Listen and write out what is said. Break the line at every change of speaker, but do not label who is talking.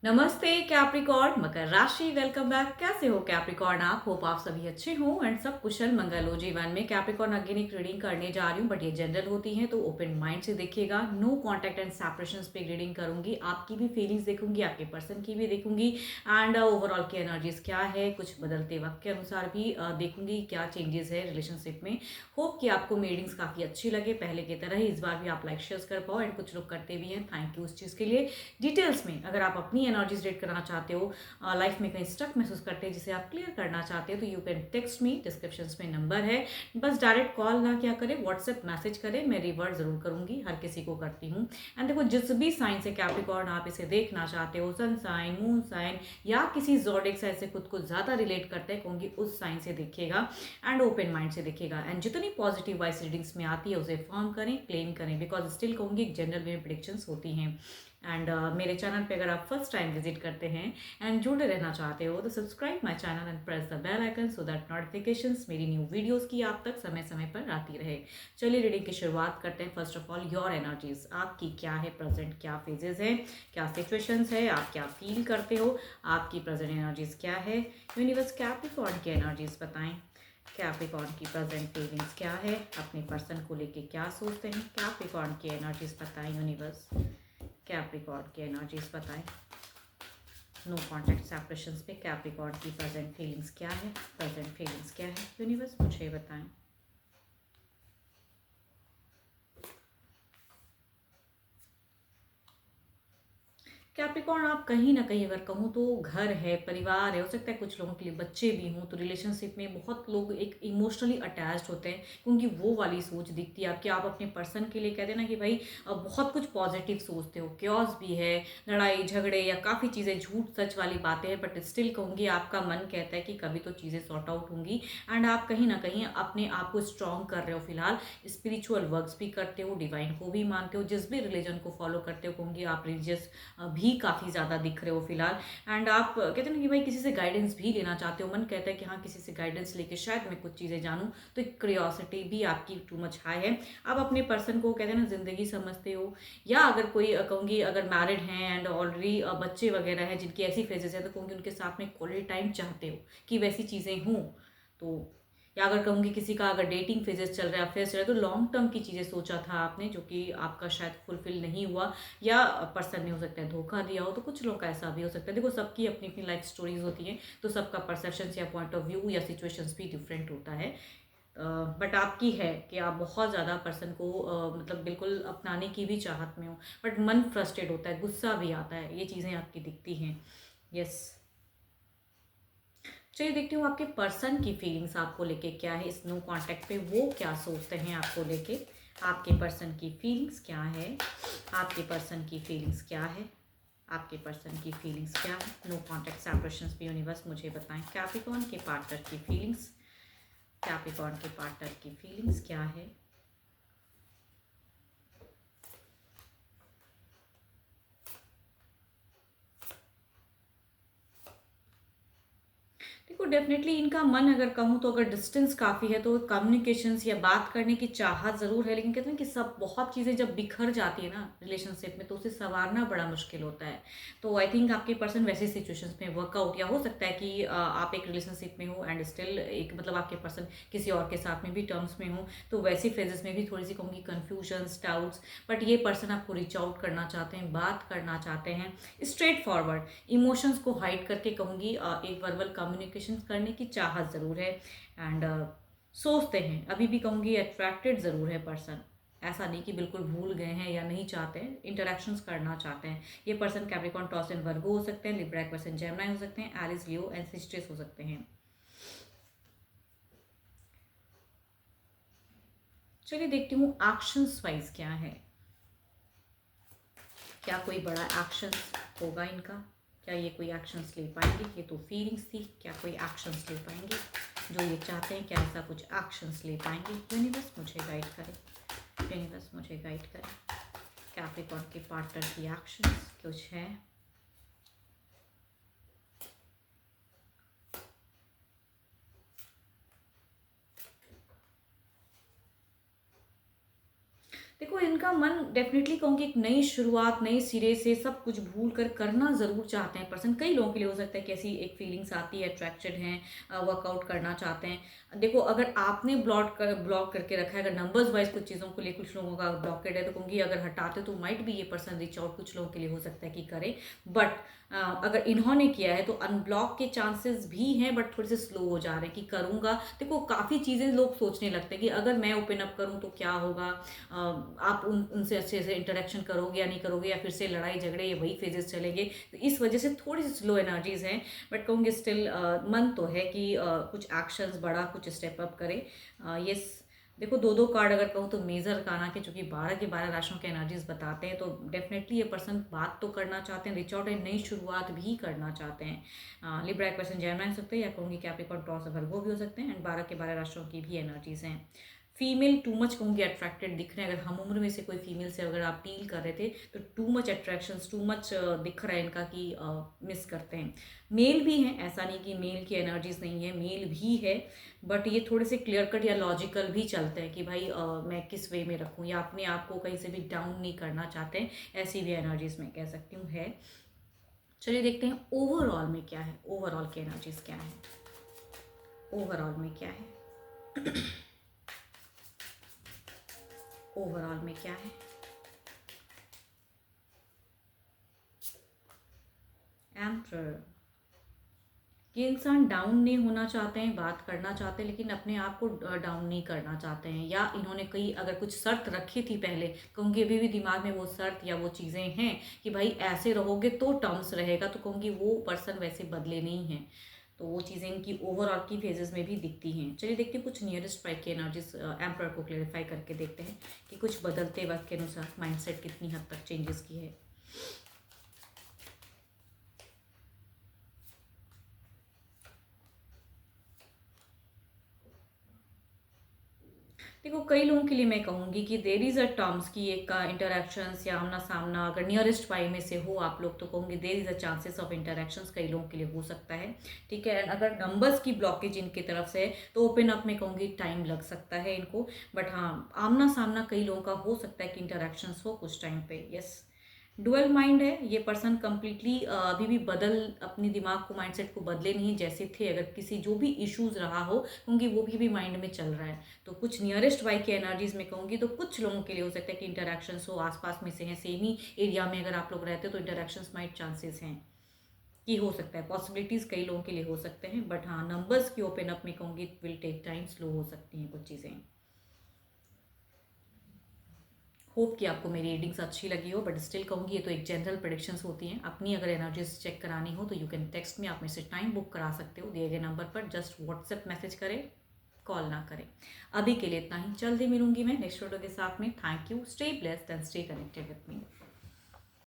नमस्ते कैप्रिकॉर्न मकर राशि। Welcome back. कैसे हो कैप्रिकॉर्न आप? होप आप सभी अच्छे हो एंड सब कुशल मंगल हो जीवन में। कैप्रिकॉर्न अगेन एक रीडिंग करने जा रही हूँ बट ये जनरल होती है तो ओपन माइंड से देखिएगा। नो कॉन्टैक्ट एंड सेपरेशंस पे रीडिंग करूंगी। आपकी भी फीलिंग्स देखूंगी, आपके पर्सन की भी देखूंगी एंड ओवरऑल की एनर्जीज क्या है, कुछ बदलते वक्त के अनुसार भी देखूंगी क्या चेंजेस है रिलेशनशिप में। होप कि आपको रीडिंग्स काफ़ी अच्छी लगे पहले की तरह ही इस बार भी आप लाइक शेयर कर पाओ एंड कुछ लोग करते भी हैं। थैंक यू उस चीज़ के लिए। डिटेल्स में अगर आप अपनी एनर्जीज रेड करना चाहते हो, लाइफ में कहीं स्टक महसूस करते हैं जिसे आप क्लियर करना चाहते हो, तो you can text me. Description में नंबर है, बस डायरेक्ट कॉल ना क्या करें, व्हाट्सएप मैसेज करें, मैं रिवर्ट जरूर करूंगी, हर किसी को करती हूँ। एंड देखो जिस भी साइन से कैप्रिकॉर्न आप इसे देखना चाहते हो, सन साइन, मून साइन या किसी जोडिक साइन से खुद को ज़्यादा रिलेट करते हैं, कहूँगी उस साइन से देखिएगा एंड ओपन माइंड से देखिएगा। एंड जितनी पॉजिटिव वाइस रीडिंग्स में आती है उसे फॉर्म करें, क्लेम करें, बिकॉज स्टिल कहूँगी जनरल में प्रिडिक्शंस होती हैं। एंड मेरे चैनल पे अगर आप फर्स्ट टाइम विजिट करते हैं एंड जुड़े रहना चाहते हो तो subscribe my channel and press the bell icon so that notifications मेरी न्यू वीडियोस की आप तक समय समय पर आती रहे। चलिए रीडिंग की शुरुआत करते हैं। First of all your energies, आपकी क्या है प्रेजेंट, क्या फेजेस है, क्या सिचुएशंस है, आप क्या फील करते हो, आपकी प्रेजेंट एनर्जीज क्या है। यूनिवर्स कैप्रिकॉर्न की एनर्जीज बताएं। कैप्रिकॉर्न की प्रेजेंट फीलिंग्स क्या है, अपने पर्सन को लेके क्या सोचते हैं। कैप्रिकॉर्न की एनर्जीज बताएं यूनिवर्स। कैप्रिकॉर्न की एनर्जीज बताएं। नो कॉन्टैक्ट सेपरेशंस पे कैप्रिकॉर्न की प्रेजेंट फीलिंग्स क्या है, प्रेजेंट फीलिंग्स क्या है यूनिवर्स मुझे बताएं। कैप्रिकॉर्न आप कहीं ना कहीं अगर कहूँ तो घर है, परिवार है, हो सकता है कुछ लोगों के लिए बच्चे भी हों, तो रिलेशनशिप में बहुत लोग एक इमोशनली अटैच्ड होते हैं क्योंकि वो वाली सोच दिखती है आपकी। आप अपने पर्सन के लिए कहते हैं ना कि भाई बहुत कुछ पॉजिटिव सोचते हो, क्योस भी है, लड़ाई झगड़े या काफ़ी चीज़ें झूठ सच वाली बातें हैं, बट स्टिल कहूँगी आपका मन कहता है कि कभी तो चीज़ें सॉर्ट आउट होंगी। एंड आप कहीं ना कहीं अपने आप को स्ट्रॉन्ग कर रहे हो फिलहाल। स्पिरिचुअल वर्क्स भी करते हो, डिवाइन को भी मानते हो, जिस भी रिलीजन को फॉलो करते हो कहूँगी आप रिलीजियस भी काफ़ी ज़्यादा दिख रहे हो फिलहाल। एंड आप कहते हैं ना कि भाई किसी से गाइडेंस भी लेना चाहते हो, मन कहता है कि हाँ किसी से गाइडेंस लेके शायद मैं कुछ चीज़ें जानूँ, तो एक क्रियोसिटी भी आपकी टू मच हाई है। आप अपने पर्सन को कहते हैं ना ज़िंदगी समझते हो, या अगर कोई कहूँगी अगर मैरिड हैं एंड ऑलरेडी बच्चे वगैरह हैं जिनकी ऐसी फेजेस है तो कहूँगी उनके साथ में क्वालिटी टाइम चाहते हो कि वैसी चीज़ें हों। तो या अगर कहूँगी किसी का अगर डेटिंग फेजेस चल रहा है, अफेयर चल रहा है, तो लॉन्ग टर्म की चीज़ें सोचा था आपने जो कि आपका शायद फुलफिल नहीं हुआ, या पर्सन ने हो सकता है धोखा दिया हो, तो कुछ लोग का ऐसा भी हो सकता है। देखो सबकी अपनी अपनी लाइफ स्टोरीज होती हैं तो सबका परसेप्शन या पॉइंट ऑफ व्यू या सिचुएशंस भी डिफरेंट होता है। बट आपकी है कि आप बहुत ज़्यादा पर्सन को मतलब बिल्कुल अपनाने की भी चाहत में हो, बट मन फ्रस्ट्रेट होता है, गुस्सा भी आता है, ये चीज़ें आपकी दिखती हैं। यस। चलिए देखती हूँ आपके पर्सन की फीलिंग्स आपको लेके क्या है, इस नो कांटेक्ट पे वो क्या सोचते हैं आपको लेके। आपके पर्सन की फीलिंग्स क्या है, आपके पर्सन की फीलिंग्स क्या है, आपके पर्सन की फीलिंग्स क्या है। नो कांटेक्ट सेपरेशंस पे यूनिवर्स मुझे बताएं। कैप्रिकॉर्न के पार्टनर की फीलिंग्स, कैप्रिकॉर्न के पार्टनर की फीलिंग्स क्या है। देखो डेफिनेटली इनका मन अगर कहूँ तो अगर डिस्टेंस काफ़ी है तो कम्युनिकेशंस या बात करने की चाहत ज़रूर है, लेकिन कहते हैं कि सब बहुत चीज़ें जब बिखर जाती है ना रिलेशनशिप में तो उसे संवारना बड़ा मुश्किल होता है। तो आई थिंक आपके पर्सन वैसे सिचुएशंस में वर्कआउट, या हो सकता है कि आप एक रिलेशनशिप में हो एंड स्टिल एक मतलब आपके पर्सन किसी और के साथ में भी टर्म्स में हो, तो वैसी फेजेस में भी थोड़ी सी कहूँगी कन्फ्यूजन्स, डाउट्स, बट ये पर्सन आपको रीच आउट करना चाहते हैं, बात करना चाहते हैं स्ट्रेट फॉरवर्ड। इमोशंस को हाइड करके कहूँगी एक वर्बल कम्युनिकेशन करने की चाहत ज़रूर है। एंड सोचते हैं अभी भी कहूँगी अट्रैक्टेड ज़रूर है पर्सन। ऐसा नहीं कि बिल्कुल भूल गए हैं या नहीं चाहते हैं, इंटरेक्शंस करना चाहते हैं। ये पर्सन कैप्रिकॉर्न, टॉस एंड वर्गो हो सकते हैं, लिब्रा पर्सन जेमिनी हो सकते हैं, एरिस, लियो एंड सिस्ट्रेस हो सकते हैं। चलिए देखती हूँ एक्शंस वाइज क्या है। क्या कोई बड़ा एक्शन होगा इनका, क्या ये कोई एक्शंस ले पाएंगे। ये तो फीलिंग्स थी, क्या कोई एक्शंस ले पाएंगे जो ये चाहते हैं, क्या ऐसा कुछ एक्शंस ले पाएंगे। यूनिवर्स मुझे गाइड करें, यूनिवर्स मुझे गाइड करें। कैप्रिकॉर्न के पार्टनर की एक्शंस कुछ है। देखो इनका मन डेफ़िनेटली कहूँगी एक नई शुरुआत, नए सिरे से सब कुछ भूल कर करना ज़रूर चाहते हैं पर्सन। कई लोगों के लिए हो सकता है कि ऐसी एक फीलिंग्स आती है, अट्रैक्टेड हैं, वर्कआउट करना चाहते हैं। देखो अगर आपने ब्लॉक करके रखा है, अगर नंबर्स वाइज़ कुछ चीज़ों को लिए कुछ लोगों का ब्लॉकेड है, तो कहूँगी अगर हटाते तो माइट बी ये पर्सन रीच आउट कुछ लोगों के लिए हो सकता है कि करें। बट अगर इन्होंने किया है तो अनब्लॉक के चांसेस भी हैं, बट थोड़े से स्लो हो जा रहे हैं कि करूँगा। देखो काफ़ी चीज़ें लोग सोचने लगते हैं कि अगर मैं ओपन अप करूँ तो क्या होगा? आप उनसे अच्छे से इंटरेक्शन करोगे या नहीं करोगे, या फिर से लड़ाई झगड़े या वही फेजेस चलेंगे। तो इस वजह से थोड़ी सी स्लो एनर्जीज हैं, बट कहूँगी स्टिल मन तो है कि कुछ एक्शंस बड़ा कुछ स्टेप अप करें। यस, देखो दो दो कार्ड अगर कहूँ तो मेजर काना के, चूंकि 12 के 12 राशियों के एनर्जीज बताते हैं, तो डेफिनेटली ये पर्सन बात तो करना चाहते हैं, रिच आउट एंड नई शुरुआत भी करना चाहते हैं। लिब्रा एक पर्सन जेमिनी हो सकते हैं, या कहूँगी कैप्रिकॉर्न, टॉरस, वर्गो भी हो सकते हैं, एंड 12 के 12 राशियों की भी एनर्जीज हैं। फीमेल टू मच कहूँगी अट्रैक्टेड दिख रहे हैं। अगर हम उम्र में से कोई फीमेल से अगर आप डील कर रहे थे तो too much attraction, too much दिख रहा है इनका कि मिस करते हैं। मेल भी हैं, ऐसा नहीं कि मेल की एनर्जीज नहीं है, मेल भी है, बट ये थोड़े से क्लियर कट या लॉजिकल भी चलते हैं कि भाई मैं किस वे में रखूँ, या अपने आप को कहीं से भी डाउन नहीं करना चाहते हैं। ऐसी भी एनर्जीज मैं कह सकती हूँ है। चलिए देखते हैं ओवरऑल में क्या है, ओवरऑल की एनर्जीज क्या है, ओवरऑल में क्या है, ओवरऑल में क्या है। एम्परर, ये इंसान डाउन नहीं होना चाहते हैं, बात करना चाहते हैं, लेकिन अपने आप को डाउन नहीं करना चाहते हैं, या इन्होंने कई अगर कुछ शर्त रखी थी पहले, कहूँगी अभी भी दिमाग में वो शर्त या वो चीज़ें हैं कि भाई ऐसे रहोगे तो टर्म्स रहेगा, तो कहूँगी वो पर्सन वैसे बदले नहीं हैं। तो वो चीज़ें इनकी ओवरऑल की फेजेस में भी दिखती हैं। चलिए देखते हैं कुछ नियरेस्ट स्ट्राइक की एनर्जीज एम्परर को क्लेरिफाई करके देखते हैं कि कुछ बदलते वक्त के अनुसार माइंडसेट कितनी हद तक चेंजेस की है। देखो कई लोगों के लिए मैं कहूँगी कि देर इज़ अ टर्म्स की एक इंटरेक्शंस या आमना सामना, अगर नियरेस्ट बाई में से हो आप लोग, तो कहूँगी there is a chances of interactions कई लोगों के लिए हो सकता है। ठीक है, अगर नंबर्स की ब्लॉकेज इनकी तरफ से है तो ओपन अप में कहूँगी टाइम लग सकता है इनको, बट हाँ आमना सामना कई लोगों का हो सकता है कि इंटरेक्शंस हो कुछ टाइम पे। यस, डुअल माइंड है ये पर्सन, कंप्लीटली अभी भी अपने दिमाग को, माइंडसेट को बदले नहीं जैसे थे। अगर किसी जो भी इश्यूज रहा हो क्योंकि वो भी माइंड में चल रहा है, तो कुछ नियरेस्ट बाई की एनर्जीज में कहूँगी तो कुछ लोगों के लिए हो सकता है कि इंटरेक्शंस हो, आसपास में से हैं, सेम ही एरिया में अगर आप लोग रहते हो तो इंटरेक्शंस माइट चांसेस हैं कि हो सकता है, पॉसिबिलिटीज़ कई लोगों के लिए हो सकते हैं, बट हाँ नंबर्स की ओपन अप में कहूँगी it will take time, slow हो सकती हैं कुछ चीज़ें। होप कि आपको मेरी रीडिंग्स अच्छी लगी हो, बट स्टिल कहूँगी ये तो एक जनरल प्रेडिक्शंस होती हैं। अपनी अगर एनर्जीज चेक करानी हो तो यू कैन टेक्स्ट में, आप मेरे से टाइम बुक करा सकते हो दिए गए नंबर पर। जस्ट व्हाट्सएप मैसेज करें, कॉल ना करें। अभी के लिए इतना ही, जल्दी मिलूंगी मैं नेक्स्ट वीडियो के साथ में। Thank you, stay blessed and stay connected with me.